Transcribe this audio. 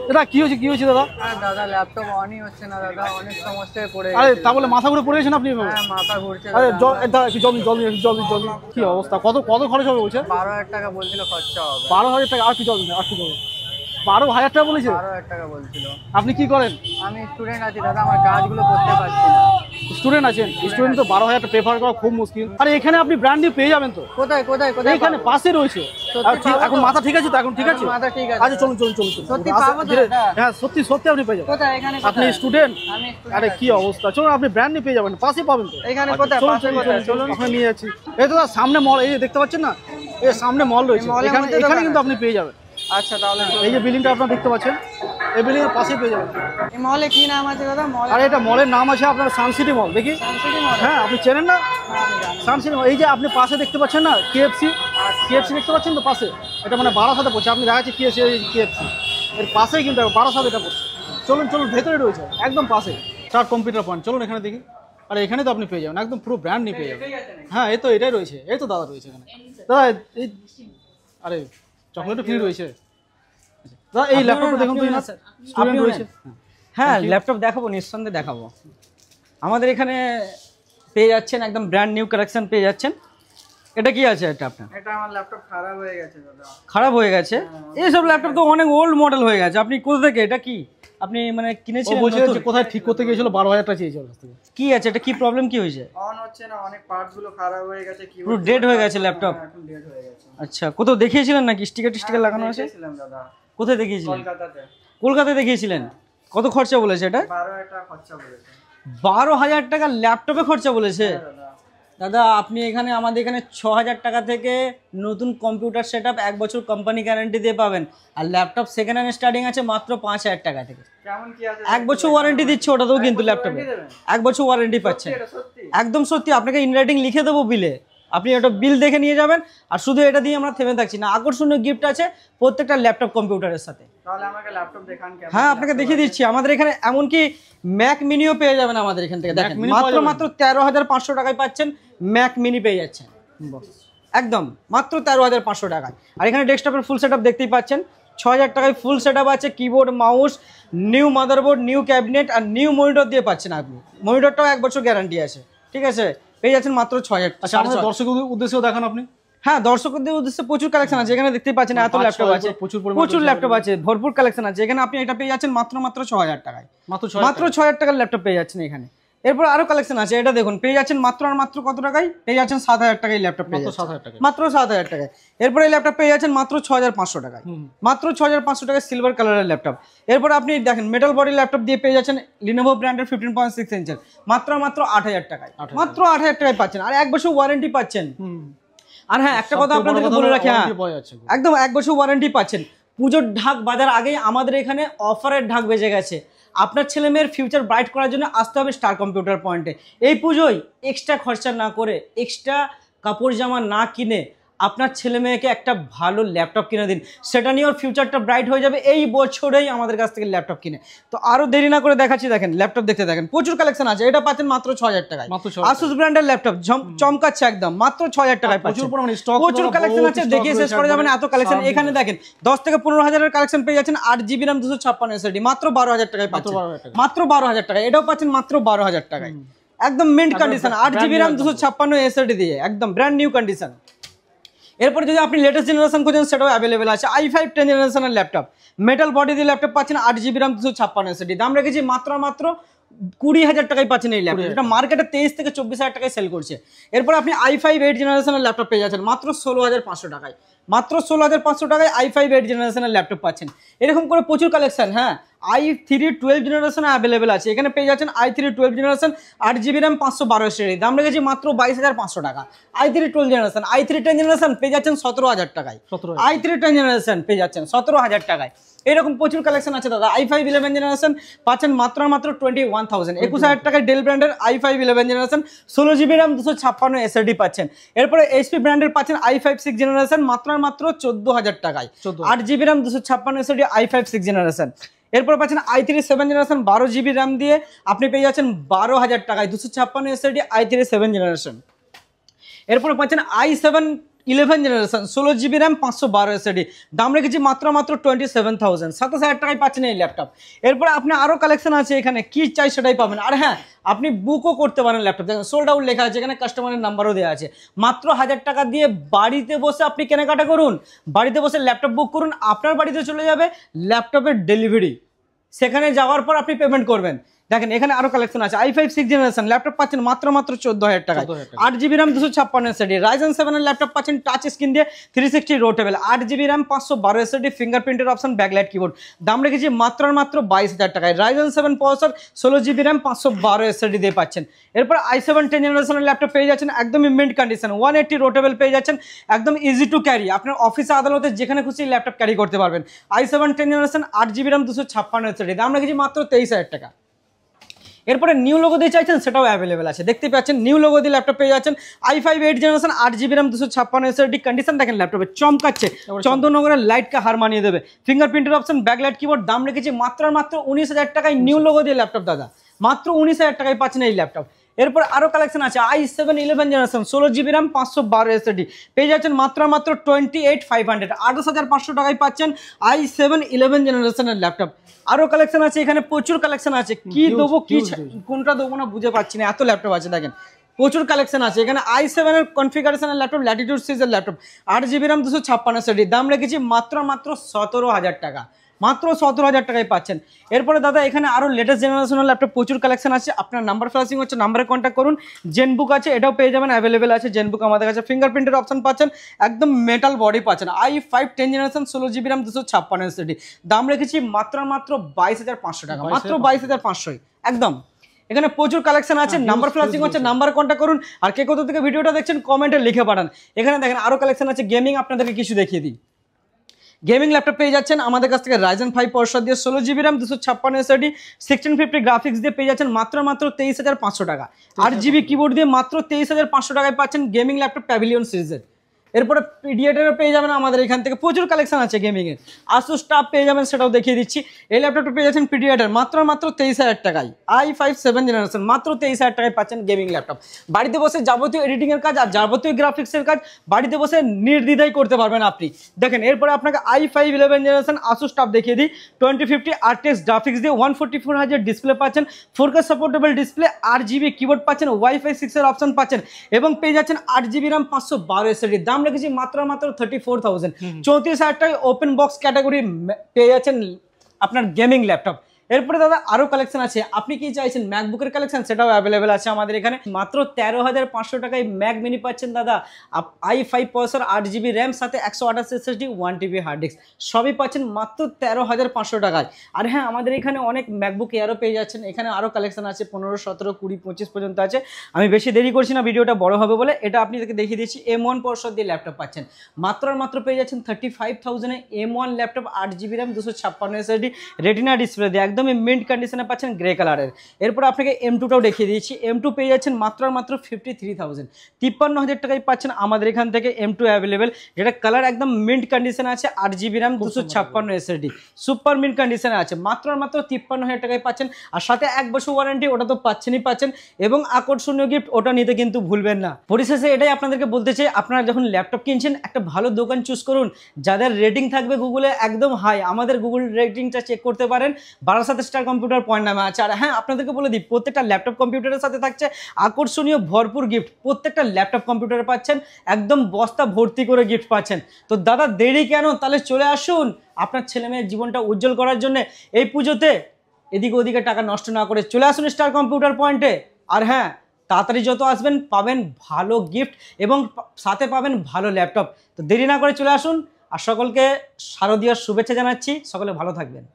এটা কি হয়েছে দাদা? দাদা ল্যাপটপ অনই হচ্ছে না দাদা, অনেক সমস্যায় পড়ে আরে গেছি। তা বলে মাথা ঘুরে পড়ে গেছেন আপনি? হ্যাঁ মাথা ঘুরছে আরে দাদা। একটু জলদি কি অবস্থা? কত খরচ হবে বলছে? 12,000 টাকা বলছিল খরচা হবে। 12,000 টাকা? আর কি জলদি 12,000 টাকা বলেছে? 12,000 টাকা বলছিল। আপনি কি করেন? আমি স্টুডেন্ট আছি দাদা, আমার কাজগুলো করতে পারছি না। স্টুডেন্ট আছেন? স্টুডেন্ট তো 12,000 টাকা প্রেফার করা খুব মুশকিল। আরে এখানে আপনি ব্র্যান্ড নিউ পেয়ে যাবেন তো। কোথায় কোথায় কোথায়? এখানে পাশে রয়েছে। এখন মাথা ঠিক আছে তো? এখন ঠিক আছে, মাথা ঠিক আছে। আচ্ছা চলুন। সত্যি পাবো তো? হ্যাঁ সত্যি আপনি পেয়ে যাবেন। কোথায় এখানে? আপনি স্টুডেন্ট? আমি স্টুডেন্ট। আরে কি অবস্থা, চলুন আপনি ব্র্যান্ড নিউ পেয়ে যাবেন, পাশে পাবেন তো। এখানে কোথায়? চলুন ওখানে নিয়ে যাচ্ছি। এই তো সামনে মল, এই যে দেখতে পাচ্ছেন না, এই সামনে মল রয়েছে, এখানে কিন্তু আপনি পেয়ে যাবেন। আচ্ছা তাহলে এই যে বিল্ডিংটা আপনারা দেখতে পাচ্ছেন, এই বিল্ডিং এর পাশেই পেয়ে যাবেন। এই মলে কি নাম আছে দাদা? মল? আরে এটা মলের নাম আছে আপনার সানসিটি মল। দেখি সানসিটি মল। হ্যাঁ আপনি চেনেন না সানসিটি মল? এই যে আপনি পাশে দেখতে পাচ্ছেন না কেএফসি দেখতে পাচ্ছেন তো পাশে, এটা মানে বারাসাতে পড়ছে। আপনি দেখাচ্ছি কেএফসি এর পাশেই কিন্তু বারাসাতে এটা পড়ছে। চলুন ভেতরে রয়েছে একদম পাশে স্টার কম্পিউটার পয়েন্ট। চলুন এখানে দেখি। আরে এখানে তো আপনি পেয়ে যাবেন একদম পুরো ব্র্যান্ড নিয়ে পেয়ে যাবেন। হ্যাঁ এই তো এটাই রয়েছে, এই তো দাদা রয়েছে এখানে। দাদা এই আরে চকলেটও ফ্রি রয়েছে দাদা। এই ল্যাপটপটা দেখুন তো, স্টুডেন্ট রয়েছে। হ্যাঁ ল্যাপটপ দেখাবো, নিঃসন্দেহে দেখাবো। আমাদের এখানে পেয়ে যাচ্ছেন একদম ব্র্যান্ড নিউ কালেকশন পেয়ে যাচ্ছেন। এটা কি আছে? এটা আপনার? এটা আমার ল্যাপটপ খারাপ হয়ে গেছে দাদা। খারাপ হয়ে গেছে? এইসব ল্যাপটপ তো অনেক ওল্ড মডেল হয়ে গেছে। আপনি কোথা থেকে, এটা কি আপনি মানে কিনেছিলেন? কোথায় ঠিক করতে গিয়েছিল 12,000 টাকা চেয়েছিল। কি আছে এটা? কি প্রবলেম কি হয়েছে? অন হচ্ছে না, অনেক পার্টস গুলো খারাপ হয়ে গেছে। কি পুরো ডেড হয়ে গেছে ল্যাপটপ? এখন ডেড হয়ে গেছে। আচ্ছা কোথাও দেখিয়েছিলেন নাকি? স্টিকার লাগানো আছে? দেখিয়েছিলাম দাদা। কোথায় দেখিয়েছিলেন? কলকাতাতে। কলকাতায় দেখিয়েছিলেন? কত খরচা বলেছে এটা? 12,000 টাকা খরচা বলেছে। 12,000 টাকা ল্যাপটপে খরচা বলেছে? দাদা দাদা আপনি এখানে আমাদের এখানে 6,000 টাকা থেকে নতুন কম্পিউটার সেট আপ 1 বছর কোম্পানি গ্যারান্টি দিয়ে পাবেন। আর ল্যাপটপ সেকেন্ড হ্যান্ড স্টার্টিং আছে মাত্র 5,000 টাকা থেকে। কেমন কি আছে? 1 বছর ওয়ারেন্টি দিচ্ছে ওটাতেও কিন্তু ল্যাপটপে 1 বছর ওয়ারেন্টি পাচ্ছেন। একদম সত্যি, আপনাকে ইনরাইটিং লিখে দেবো বিলে, আপনি ওটা বিল দেখে নিয়ে যাবেন। আর শুধু এটা দিয়ে আমরা থেমে থাকছি না, আকর্ষণীয় গিফট আছে প্রত্যেকটা ল্যাপটপ কম্পিউটারের সাথে। তাহলে আমাকে ল্যাপটপ দেখান। হ্যাঁ আপনাকে দেখিয়ে দিচ্ছি। আমাদের এখানে এমনকি ম্যাক মিনিও পেয়ে যাবেন আমাদের এখান থেকে। দেখেন মাত্র 13,500 টাকায় পাচ্ছেন ম্যাক মিনি পেয়ে যাচ্ছেন একদম মাত্র 13,500 টাকায়। আর এখানে ডেস্কটপের ফুল সেটআপ দেখতেই পাচ্ছেন। 6,000 টাকায় ফুল সেটআপ আছে, keyboard mouse new motherboard new cabinet আর নিউ মনিটর দিয়ে পাচ্ছেন আপনি। মনিটরটাও 1 বছর গ্যারান্টি আছে, ঠিক আছে? পেয়ে যাচ্ছেন মাত্র 6,000। আচ্ছা আমাদের দর্শকদের উদ্দেশ্যেও দেখান আপনি। হ্যাঁ দর্শকদের উদ্দেশ্যে প্রচুর কালেকশন আছে। এখানে দেখতেই পাচ্ছেন এত ল্যাপটপ আছে, প্রচুর ল্যাপটপ আছে, ভরপুর কালেকশন আছে। এখানে আপনি এটা পেয়ে যাচ্ছেন মাত্র 6,000 টাকায়। মাত্র 6,000 টাকার ল্যাপটপ পেয়ে যাচ্ছেন এখানে। এরপর আরো কালেকশন আছে, এটা দেখুন পেয়ে যাচ্ছেন মাত্র কত টাকায়? পেয়ে যাচ্ছেন 7,000 টাকায় ল্যাপটপ পেয়ে যাচ্ছেন। মাত্র 7,000 টাকায়। এরপর এই ল্যাপটপ পেয়ে যাচ্ছেন মাত্র 6,500 টাকায়। মাত্র 6,500 টাকায় সিলভার কালারের ল্যাপটপ। এরপর আপনি দেখেন মেটাল বডি ল্যাপটপ দিয়ে পেয়ে যাচ্ছেন লিনোভো ব্র্যান্ডের 15.6 ইঞ্চের মাত্র 8,000 টাকায়। মাত্র 8,000 টাকায় পাচ্ছেন আর 1 বছর ওয়ারেন্টি পাচ্ছেন। আর হ্যাঁ একটা কথা আপনাদেরকে বলে রাখি, একদম 1 বছর ওয়ারেন্টি পাচ্ছেন। পুজোর ঢাক বাজার আগেই আমাদের এখানে অফারের ঢাক বেজে গেছে। আপনার ছেলে মেয়ের ফিউচার ব্রাইট করার জন্য আসতে হবে স্টার কম্পিউটার পয়েন্টে। এই পুজোয় এক্সট্রা খরচা না করে, এক্সট্রা কাপড় জামা না কিনে আপনার ছেলে মেয়েকে একটা ভালো ল্যাপটপ কিনে দিন, সেটা নিয়ে ওর ফিউচারটা ব্রাইট হয়ে যাবে এই বছরেই আমাদের কাছ থেকে ল্যাপটপ কিনে। তো আরও দেরি না করে দেখাচ্ছি, দেখেন ল্যাপটপ দেখতে থাকেন, প্রচুর কালেকশন আছে। এটা পাচ্ছেন মাত্র 6,000 টাকায়। আসুস ব্র্যান্ডের ল্যাপটপ চমকাচ্ছে একদম মাত্র 6,000 টাকায় পাচ্ছেন। প্রচুর কালেকশন আছে, দেখিয়ে শেষ করা যাবে না এত কালেকশন। এখানে দেখেন 10 থেকে 15,000-এর কালেকশন পেয়ে যাচ্ছেন। 8GB RAM 256 SSD মাত্র 12,000 টাকায় পাচ্ছেন। মাত্র 12,000 টাকায় এটাও পাচ্ছেন মাত্র 12,000 টাকায়। একদম mint condition 8GB RAM 256 SSD দিয়ে একদম ব্র্যান্ড নিউ কন্ডিশন। এরপর যদি আপনি লেটেস্ট জেনারেশন খোঁজেন সেটাও অ্যাভেলেবেল আছে। i5 10 জেনারেশনের ল্যাপটপ মেটাল বডি দিয়ে ল্যাপটপ পাচ্ছেন 8GB RAM 256 SSD। দাম রেখেছি মাত্র 20,000 টাকায় পাচ্ছেন এই ল্যাপটপ, এটা মার্কেটে 23 থেকে 24,000 টাকায় সেল করছে। এরপর আপনি i5 8 জেনারেশনের ল্যাপটপ পেয়ে যাচ্ছেন মাত্র 16,500 টাকায়। মাত্র 16,500 টাকায় i5 8 জেনারেশনের ল্যাপটপ পাচ্ছেন। এরকম করে প্রচুর কালেকশন। হ্যাঁ i3 12 জেনারেশন অ্যাভেলেবেল আছে। এখানে পেয়ে যাচ্ছেন i3 12 generation 8GB RAM 512 SSD। দাম রেখেছি মাত্র 22,500 টাকা। i3 12 generation. i3 10 জেনারেশন পেয়ে যাচ্ছেন 17,000 টাকায়। i3 10 জেনারেশন পেয়ে যাচ্ছেন 17,000 টাকায়। এরকম প্রচুর কালেকশন আছে দাদা। i5 11 জেনারেশন পাচ্ছেন মাত্র 21,000। 21,000 টাকায় ডেল ব্র্যান্ডের i5 11 generation 16GB RAM 256 SSD পাচ্ছেন। এরপরে HP ব্র্যান্ডের পাচ্ছেন i5 6 জেনারেশন মাত্র 14,000 টাকায়। 8GB RAM 256 SSD i5 6 generation. এরপর পাচ্ছেন i3 7 জেনারেশন 12GB RAM দিয়ে আপনি পেয়ে যাচ্ছেন 12,000 টাকায় 256 SSD i3 7 জেনারেশন। এরপর পাচ্ছেন i7 11 generation 16GB RAM 512 SSD, দাম রেখেছি মাত্র 27,000, 27,000 টাকায় পাচ্ছেন এই ল্যাপটপ। এরপরে আপনি আরও কালেকশন আছে এখানে, কি চাই সেটাই পাবেন। আর হ্যাঁ, আপনি বুকও করতে পারেন ল্যাপটপ, দেখেন সোল্ড আউট লেখা আছে এখানে, কাস্টমারের নাম্বারও দেওয়া আছে। মাত্র 1000 টাকা দিয়ে বাড়িতে বসে আপনি কেনাকাটা করুন, বাড়িতে বসে ল্যাপটপ বুক করুন, আপনার বাড়িতে চলে যাবে ল্যাপটপের ডেলিভারি, সেখানে যাওয়ার পর আপনি পেমেন্ট করবেন। দেখেন এখানে আরো কালেকশন আছে, i5 6th জেনারেশন ল্যাপটপ পাচ্ছেন মাত্র 14,000 টাকায়, 8GB র্যাম 256 এসএসডি, Ryzen 7 এর ল্যাপটপ পাচ্ছেন টাচ স্ক্রিন দিয়ে 360 রোটেবল, 8GB র্যাম 512 এসএসডি, ফিঙ্গারপ্রিন্টের অপশন, ব্যাকলাইট কিবোর্ড, দাম রেখেছি মাত্র 22,000 টাকায়। Ryzen 7 processor, 16GB RAM 512 SSD দিয়ে পাচ্ছেন। এরপর i7 10 জেনারেশনের ল্যাপটপ পেয়ে যাচ্ছেন একদমই মিন্ট কন্ডিশন, 180 রোটেবল পেয়ে যাচ্ছেন, একদম ইজি টু ক্যারি, আপনার অফিসে আদালতে যেখানে খুশি ল্যাপটপ ক্যারি করতে পারবেন। i7 10 generation 8GB RAM 256 SSD, দাম রেখেছি মাত্র 23,000 টাকা। এরপরে নিউ লোগো দিয়ে চাইছেন সেটাও অ্যাভেলেবেল আছে, দেখতে পাচ্ছেন নিউ লোগো দিয়ে ল্যাপটপ পেয়ে যাচ্ছেন, i5 8 generation 8GB RAM 256 SSD, condition দেখেন ল্যাপটপে চমকাচ্ছে, চন্দননগরের লাইটকে হার মানিয়ে দেবে, ফিঙ্গারপ্রিন্টের অপশন, ব্যাকলাইট কিবোর্ড, দাম রেখেছি মাত্র 19,000 টাকায় নিউ লোগো দিয়ে ল্যাপটপ দাদা, মাত্র 19,000 টাকায় পাচ্ছেন এই ল্যাপটপ। এরপর আরো কালেকশন আছে, i7 11 generation 16GB RAM 512 SSD পেয়ে যাচ্ছেন মাত্র 28,500, 28,500 টাকায় পাচ্ছেন i7 11 জেনারেশনের ল্যাপটপ। আরো কালেকশন আছে এখানে, প্রচুর কালেকশন আছে, কি দেবো কি কোনটা দেবো না বুঝে পাচ্ছি না, এত ল্যাপটপ আছে দেখেন, প্রচুর কালেকশন আছে এখানে। i7 এর কনফিগারেশনের ল্যাপটপ, ল্যাটিটিউড সিরিজের ল্যাপটপ, 8GB র্যাম 256 এসএসডি, দাম রেখেছি মাত্র 17,000 টাকা, মাত্র 17,000 টাকায় পাচ্ছেন। এরপরে দাদা এখানে আরো লেটেস্ট জেনারেশনের ল্যাপটপ প্রচুর কালেকশন আছে, আপনার নাম্বার ফ্ল্যাশিং হচ্ছে, নাম্বারে কন্ট্যাক্ট করুন। জেনবুক আছে, এটাও পেয়ে যাবেন, অ্যাভেলেবেল আছে জেনবুক আমাদের কাছে, ফিঙ্গারপ্রিন্টের অপশন পাচ্ছেন, একদম মেটাল বডি পাচ্ছেন, i5 10 generation 16GB RAM 256 SSD, দাম রেখেছি মাত্র 22,500 টাকা, মাত্র 22,500 একদম। এখানে প্রচুর কালেকশন আছে, নাম্বার ফ্ল্যাশিং হচ্ছে, নাম্বার কন্ট্যাক্ট করুন। আর কে কোথা থেকে ভিডিওটা দেখছেন কমেন্টে লিখে পাঠান। এখানে দেখেন আরো কালেকশন আছে গেমিং, আপনাদেরকে কিছু দেখিয়ে দিই। গেমিং ল্যাপটপ পেয়ে যাচ্ছেন আমাদের কাছ থেকে Ryzen 5 প্রসেসর দিয়ে, 16GB র্যাম 256 এসএসডি, 1650 গ্রাফিক্স দিয়ে পেয়ে যাচ্ছেন মাত্র 23,500 টাকা, 8GB কিবোর্ড দিয়ে মাত্র 23,500 টাকায় পাচ্ছেন গেমিং ল্যাপটপ প্যাভিলিয়ন সিরিজের। এরপরে পিডিএটারও পেয়ে যাবেন আমাদের এখান থেকে, প্রচুর কালেকশন আছে গেমিংয়ের। Asus TUF পেয়ে যাবেন, সেটাও দেখিয়ে দিচ্ছি। এই ল্যাপটপটা পেয়ে যাচ্ছেন পিডিএটার মাত্র 23,000 টাকায়, i5 7 জেনারেশন মাত্র 23,000 টাকায় পাচ্ছেন গেমিং ল্যাপটপ। বাড়িতে বসে যাবতীয় এডিটিংয়ের কাজ আর যাবতীয় গ্রাফিক্সের কাজ বাড়িতে বসে নির্দ্বিধায় করতে পারবেন আপনি। দেখেন এরপরে আপনাকে i5 11 জেনারেশন Asus TUF দেখিয়ে দিই, 2050 RTX গ্রাফিক্স দিয়ে 144Hz ডিসপ্লে পাচ্ছেন, 4K supportable display, 8GB keyboard পাচ্ছেন, Wi-Fi 6 এর অপশন পাচ্ছেন এবং পেয়ে যাচ্ছেন 8GB র্যাম 512 এসএসডি, দাম রেখেছি মাত্র 34,000, 34,000 টাকায় ওপেন বক্স ক্যাটাগরি পেয়ে যাচ্ছেন আপনার গেমিং ল্যাপটপ। এরপরে দাদা আরো কালেকশন আছে, আপনি কি চাইছেন ম্যাকবুকের কালেকশন, সেটাও অ্যাভেলেবেল আছে আমাদের এখানে। মাত্র 13,500 টাকায় ম্যাক মিনি পাচ্ছেন দাদা, i5 প্রসেসর, 8GB র্যাম, সাথে 128 এসএসডি, 1TB হার্ড ডিস্ক, সবই পাচ্ছেন মাত্র 13,500 টাকায়। আর হ্যাঁ, আমাদের এখানে অনেক ম্যাকবুক এয়ারও পেয়ে যাচ্ছেন, এখানে আরো কালেকশন আছে 15, 17, 20, 25 পর্যন্ত আছে। আমি বেশি দেরি করছি না, ভিডিওটা বড় হবে বলে এটা আপনাদেরকে দেখিয়ে দিচ্ছি। M1 প্রসেসর দিয়ে ল্যাপটপ পাচ্ছেন মাত্র পেয়ে যাচ্ছেন 35,000 এ M1 laptop, 8GB RAM 256 SSD, retina display দিয়ে একদমই মিন্ট কন্ডিশনে পাচ্ছেন, গ্রে কালারের। এরপর আপনাকে M2টাও দেখিয়ে দিয়েছি, M2 পেয়ে যাচ্ছেন মাত্র 53,000, 53,000 টাকায় পাচ্ছেন আমাদের এখান থেকে M2 অ্যাভেলেবেল, যেটা কালার একদম মিন্ট কন্ডিশনে আছে, 8GB RAM 256 SSD, super mint কন্ডিশনে আছে, মাত্র 53,000 টাকায় পাচ্ছেন। আর সাথে 1 বছর ওয়ারেন্টি, ওটা তো পাচ্ছেন এবং আকর্ষণীয় গিফট, ওটা নিতে কিন্তু ভুলবেন না। পরিশেষে এটাই আপনাদেরকে বলতে চাই, আপনারা যখন ল্যাপটপ কিনছেন একটা ভালো দোকান চুজ করুন, যাদের রেটিং থাকবে গুগলে একদম হাই। আমাদের গুগল রেটিংটা চেক করতে পারেন, বারাসাত স্টার কম্পিউটার পয়েন্ট নামে আছে। আর হ্যাঁ, আপনাদেরকে বলে দিই, প্রত্যেকটা ল্যাপটপ কম্পিউটারের সাথে থাকছে আকর্ষণীয় ভরপুর গিফট, প্রত্যেকটা ল্যাপটপ কম্পিউটারে পাচ্ছেন একদম বস্তা ভর্তি করে গিফট পাচ্ছেন। তো দাদা দেরি কেন, তাহলে চলে আসুন আপনার ছেলে মেয়ের জীবনটা উজ্জ্বল করার জন্য এই পুজোতে এদিকে ওদিকে টাকা নষ্ট না করে চলে আসুন স্টার কম্পিউটার পয়েন্টে। আর হ্যাঁ, তাড়াতাড়ি যত আসবেন পাবেন ভালো গিফট এবং সাথে পাবেন ভালো ল্যাপটপ। তো দেরি না করে চলে আসুন। আর সকলকে শারদীয়ার শুভেচ্ছা জানাচ্ছি, সকলে ভালো থাকবেন।